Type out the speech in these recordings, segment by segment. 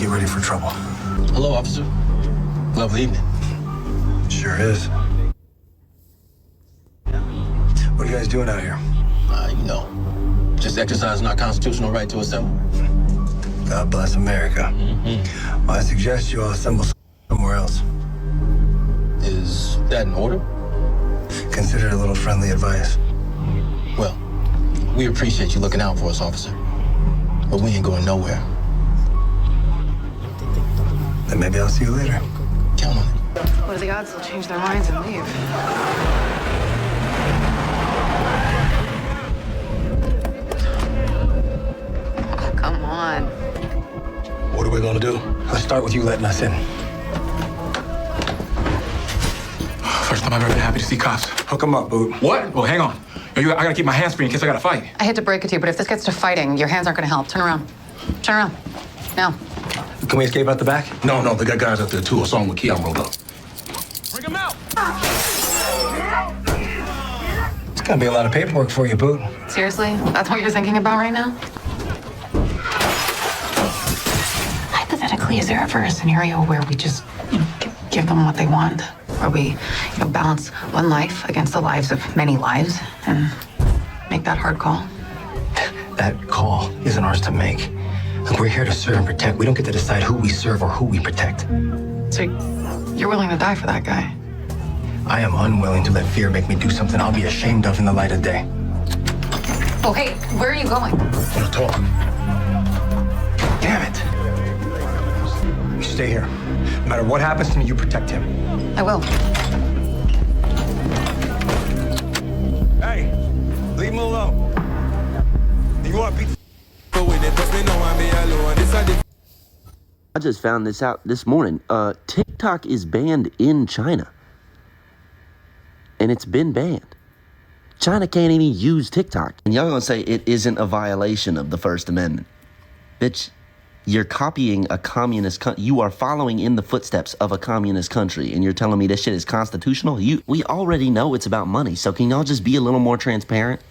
get ready for trouble. Hello, officer. Lovely evening. Sure is. What are you guys doing out here? Just exercising our constitutional right to assemble. God bless America. Well, I suggest you all assemble somewhere else. Is that in order? Consider it a little friendly advice. Well, we appreciate you looking out for us, officer. But we ain't going nowhere. Then maybe I'll see you later. Count on it. What are the odds they'll change their minds and leave? Oh, come on. What are we gonna do? Let's start with you letting us in. First time I've ever been happy to see cops. Hook 'em up, Boot. What? Well, hang on. I gotta keep my hands free in case I gotta fight. I hate to break it to you, but if this gets to fighting, your hands aren't going to help. Turn around. Turn around. Now. Can we escape out the back? No, they got guys out there too. I saw them with Keon rolled up. Bring him out! It's gonna be a lot of paperwork for you, Boot. Seriously? That's what you're thinking about right now? Hypothetically, is there ever a scenario where we just give them what they want? Where we balance one life against the lives of many lives and make that hard call? That call isn't ours to make. Look, we're here to serve and protect. We don't get to decide who we serve or who we protect. So you're willing to die for that guy? I am unwilling to let fear make me do something I'll be ashamed of in the light of day. Oh, hey, where are you going? Want to talk? Damn it. You stay here. No matter what happens to me, you protect him. I will. Hey, leave him alone. You want pizza? I just found this out this morning. TikTok is banned in China. And it's been banned. China can't even use TikTok. And y'all gonna say it isn't a violation of the First Amendment. Bitch, you're copying a communist country. You are following in the footsteps of a communist country. And you're telling me this shit is constitutional? We already know it's about money. So can y'all just be a little more transparent?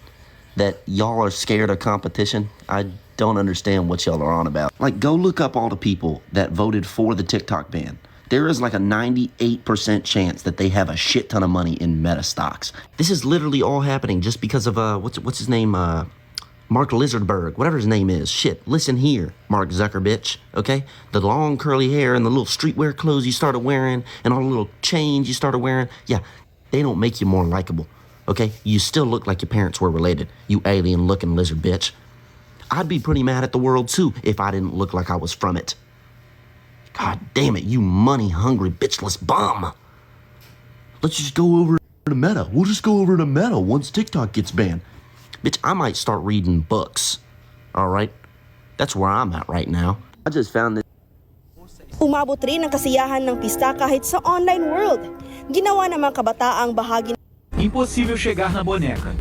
That y'all are scared of competition? I don't understand what y'all are on about. Like, go look up all the people that voted for the TikTok ban. There is like a 98% chance that they have a shit ton of money in Meta stocks. This is literally all happening just because of, what's his name? Mark Lizardberg, whatever his name is. Shit, listen here, Mark Zuckerbitch, okay? The long curly hair and the little streetwear clothes you started wearing and all the little chains you started wearing, yeah, they don't make you more likable. Okay, you still look like your parents were related, you alien-looking lizard bitch. I'd be pretty mad at the world, too, if I didn't look like I was from it. God damn it, you money-hungry, bitchless bum. Let's just go over to Meta. We'll just go over to Meta once TikTok gets banned. Bitch, I might start reading books, all right? That's where I'm at right now. I just found this. Umabot rin ang kasiyahan ng pista kahit sa online world. Ginawa ng mga kabataang bahagi. Impossível chegar na boneca.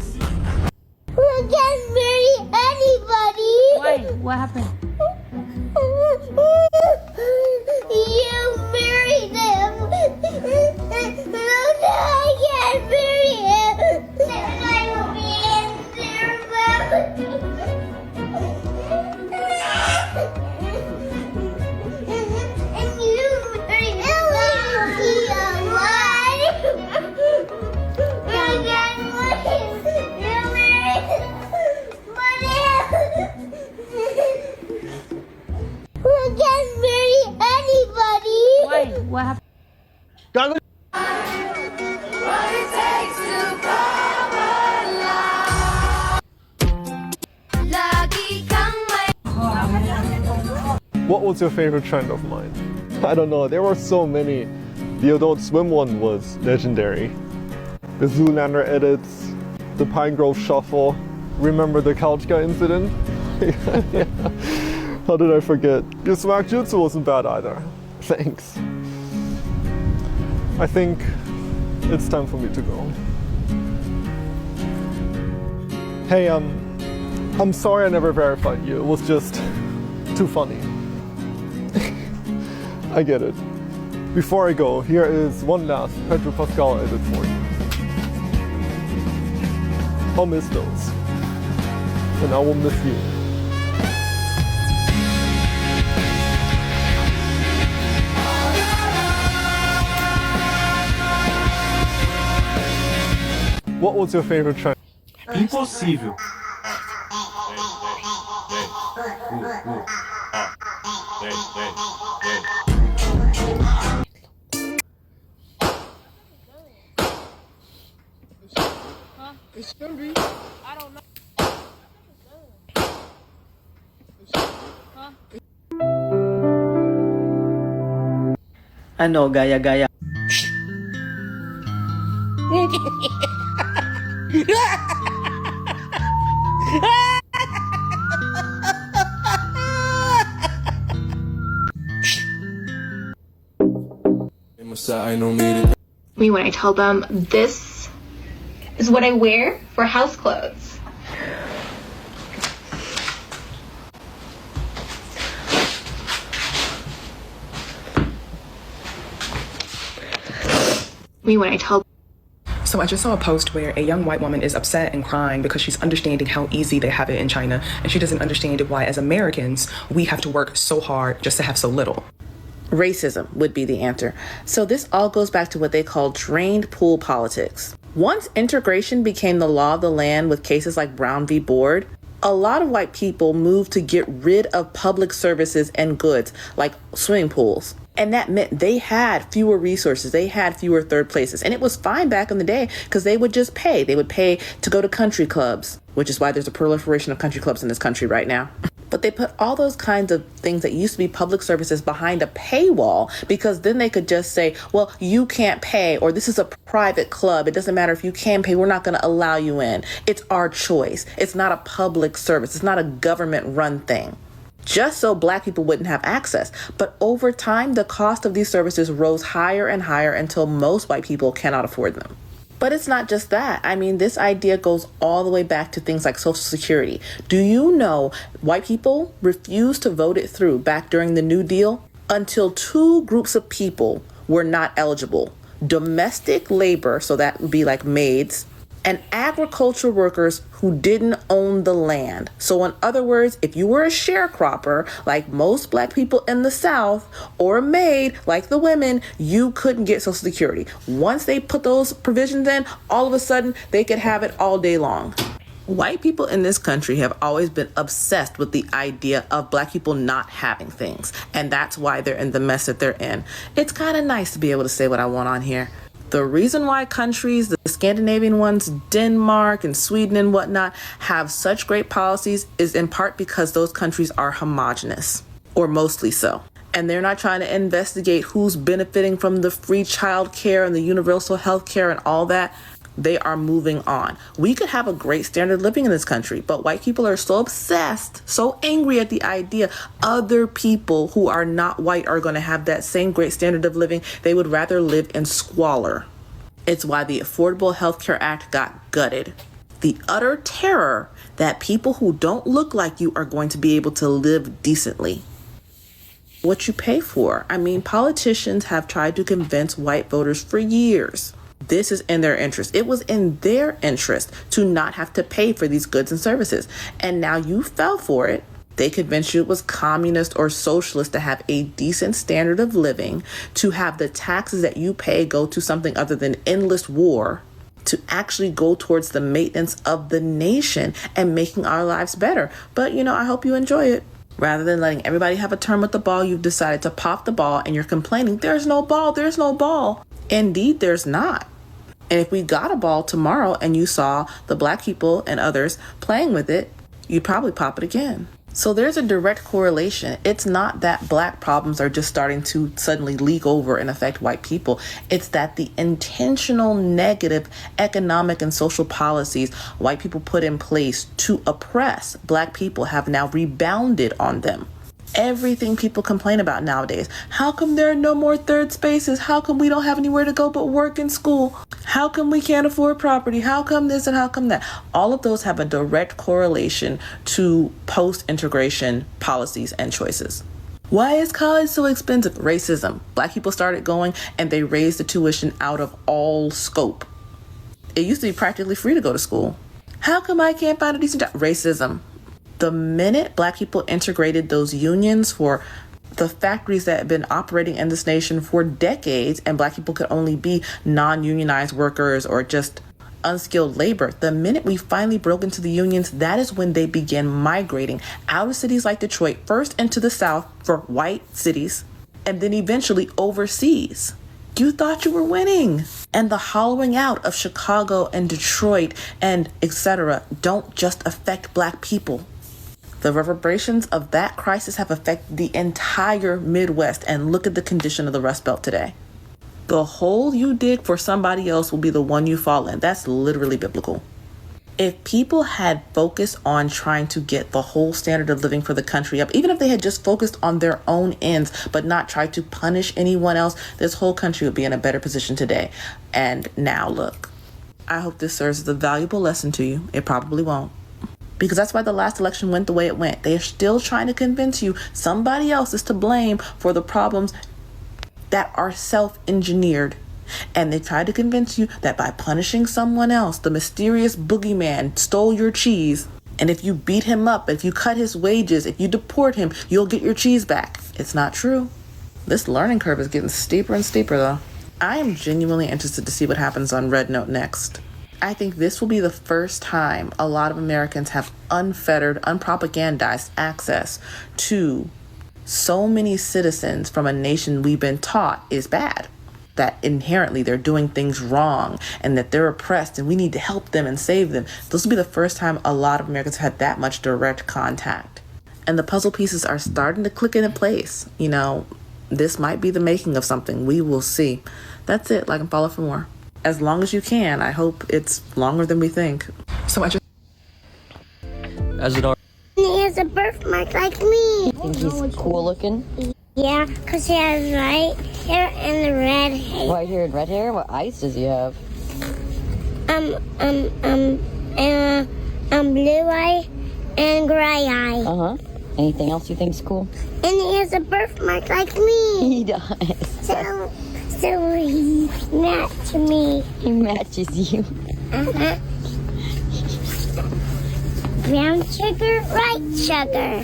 We can't marry anybody. Why? What happened? You married him. No, I can't marry him. I will be in and you marry We can't marry anybody. Why? What happened? What was your favorite trend of mine? I don't know, there were so many. The Adult Swim one was legendary. The Zoolander edits, the Pine Grove Shuffle. Remember the couch guy incident? Yeah. How did I forget? Your smack jutsu wasn't bad either. Thanks. I think it's time for me to go. Hey, I'm sorry I never verified you. It was just too funny. I get it. Before I go, here is one last Pedro Pascal edit for you. I'll miss those. And I will miss you. What was your favorite trend? Impossível. Ano, gaya-gaya? Me when I tell them this is what I wear for house clothes. Me when I tell. So I just saw a post where a young white woman is upset and crying because she's understanding how easy they have it in China, and she doesn't understand why, as Americans, we have to work so hard just to have so little. Racism would be the answer. So this all goes back to what they call drained pool politics. Once integration became the law of the land with cases like Brown v. Board, a lot of white people moved to get rid of public services and goods like swimming pools. And that meant they had fewer resources. They had fewer third places. And it was fine back in the day because they would just pay. They would pay to go to country clubs, which is why there's a proliferation of country clubs in this country right now. But they put all those kinds of things that used to be public services behind a paywall because then they could just say, well, you can't pay, or this is a private club. It doesn't matter if you can pay. We're not going to allow you in. It's our choice. It's not a public service. It's not a government run thing. Just so Black people wouldn't have access. But over time, the cost of these services rose higher and higher until most white people cannot afford them. But it's not just that. I mean, this idea goes all the way back to things like Social Security. Do you know white people refused to vote it through back during the New Deal until two groups of people were not eligible? Domestic labor, so that would be like maids, and agriculture workers who didn't own the land. So in other words, if you were a sharecropper, like most Black people in the South, or a maid, like the women, you couldn't get Social Security. Once they put those provisions in, all of a sudden, they could have it all day long. White people in this country have always been obsessed with the idea of Black people not having things. And that's why they're in the mess that they're in. It's kind of nice to be able to say what I want on here. The reason why countries, the Scandinavian ones, Denmark and Sweden and whatnot, have such great policies is in part because those countries are homogenous, or mostly so. And they're not trying to investigate who's benefiting from the free child care and the universal health care and all that. They are moving on. We could have a great standard of living in this country, but white people are so obsessed, so angry at the idea other people who are not white are going to have that same great standard of living. They would rather live in squalor. It's why the Affordable Health Care Act got gutted. The utter terror that people who don't look like you are going to be able to live decently. What you pay for. I mean, politicians have tried to convince white voters for years. This is in their interest. It was in their interest to not have to pay for these goods and services. And now you fell for it. They convinced you it was communist or socialist to have a decent standard of living, to have the taxes that you pay go to something other than endless war, to actually go towards the maintenance of the nation and making our lives better. But, I hope you enjoy it. Rather than letting everybody have a turn with the ball, you've decided to pop the ball and you're complaining, there's no ball, there's no ball. Indeed, there's not. And if we got a ball tomorrow and you saw the Black people and others playing with it, you'd probably pop it again. So there's a direct correlation. It's not that Black problems are just starting to suddenly leak over and affect white people. It's that the intentional negative economic and social policies white people put in place to oppress Black people have now rebounded on them. Everything people complain about nowadays. How come there are no more third spaces? How come we don't have anywhere to go but work and school? How come we can't afford property? How come this and how come that? All of those have a direct correlation to post-integration policies and choices. Why is college so expensive? Racism. Black people started going and they raised the tuition out of all scope. It used to be practically free to go to school. How come I can't find a decent job? Racism. The minute Black people integrated those unions for the factories that have been operating in this nation for decades, and Black people could only be non-unionized workers or just unskilled labor. The minute we finally broke into the unions, that is when they began migrating out of cities like Detroit, first into the South for white cities, and then eventually overseas. You thought you were winning. And the hollowing out of Chicago and Detroit and etc. don't just affect black people. The reverberations of that crisis have affected the entire Midwest, and look at the condition of the Rust Belt today. The hole you dig for somebody else will be the one you fall in. That's literally biblical. If people had focused on trying to get the whole standard of living for the country up, even if they had just focused on their own ends, but not tried to punish anyone else, this whole country would be in a better position today. And now look, I hope this serves as a valuable lesson to you. It probably won't. Because that's why the last election went the way it went. They are still trying to convince you somebody else is to blame for the problems that are self-engineered. And they tried to convince you that by punishing someone else, the mysterious boogeyman stole your cheese. And if you beat him up, if you cut his wages, if you deport him, you'll get your cheese back. It's not true. This learning curve is getting steeper and steeper, though. I am genuinely interested to see what happens on Red Note next. I think this will be the first time a lot of Americans have unfettered, unpropagandized access to so many citizens from a nation we've been taught is bad. That inherently they're doing things wrong and that they're oppressed and we need to help them and save them. This will be the first time a lot of Americans had that much direct contact. And the puzzle pieces are starting to click into place. You know, this might be the making of something. We will see. That's it. Like and follow for more. As long as you can. I hope it's longer than we think. So I just... As it are. He has a birthmark like me. Think he's cool looking? Yeah, because he has white hair and red hair. White hair and red hair? What eyes does he have? Blue eye and gray eye. Uh-huh. Anything else you think's cool? And he has a birthmark like me. He does. So he matches me. He matches you. Uh-huh. Brown sugar, white sugar.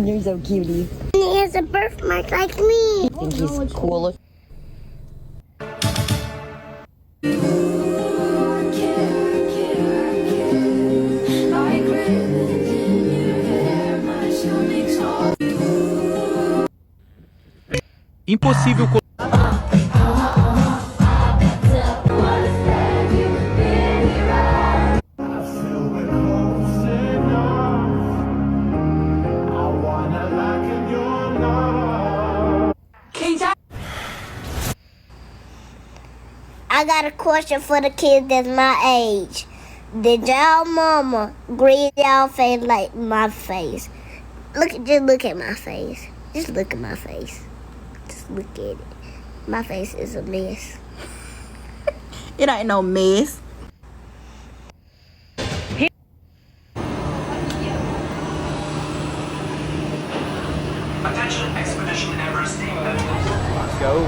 You're so cutie. And he has a birthmark like me. Think he's cool looking? Impossível. I got a question for the kids that's my age. Did y'all mama green y'all face like my face? Just look at my face. Just look at my face. Just look at it. My face is a mess. It ain't no mess. Attention, Expedition Everest team members. Let's go.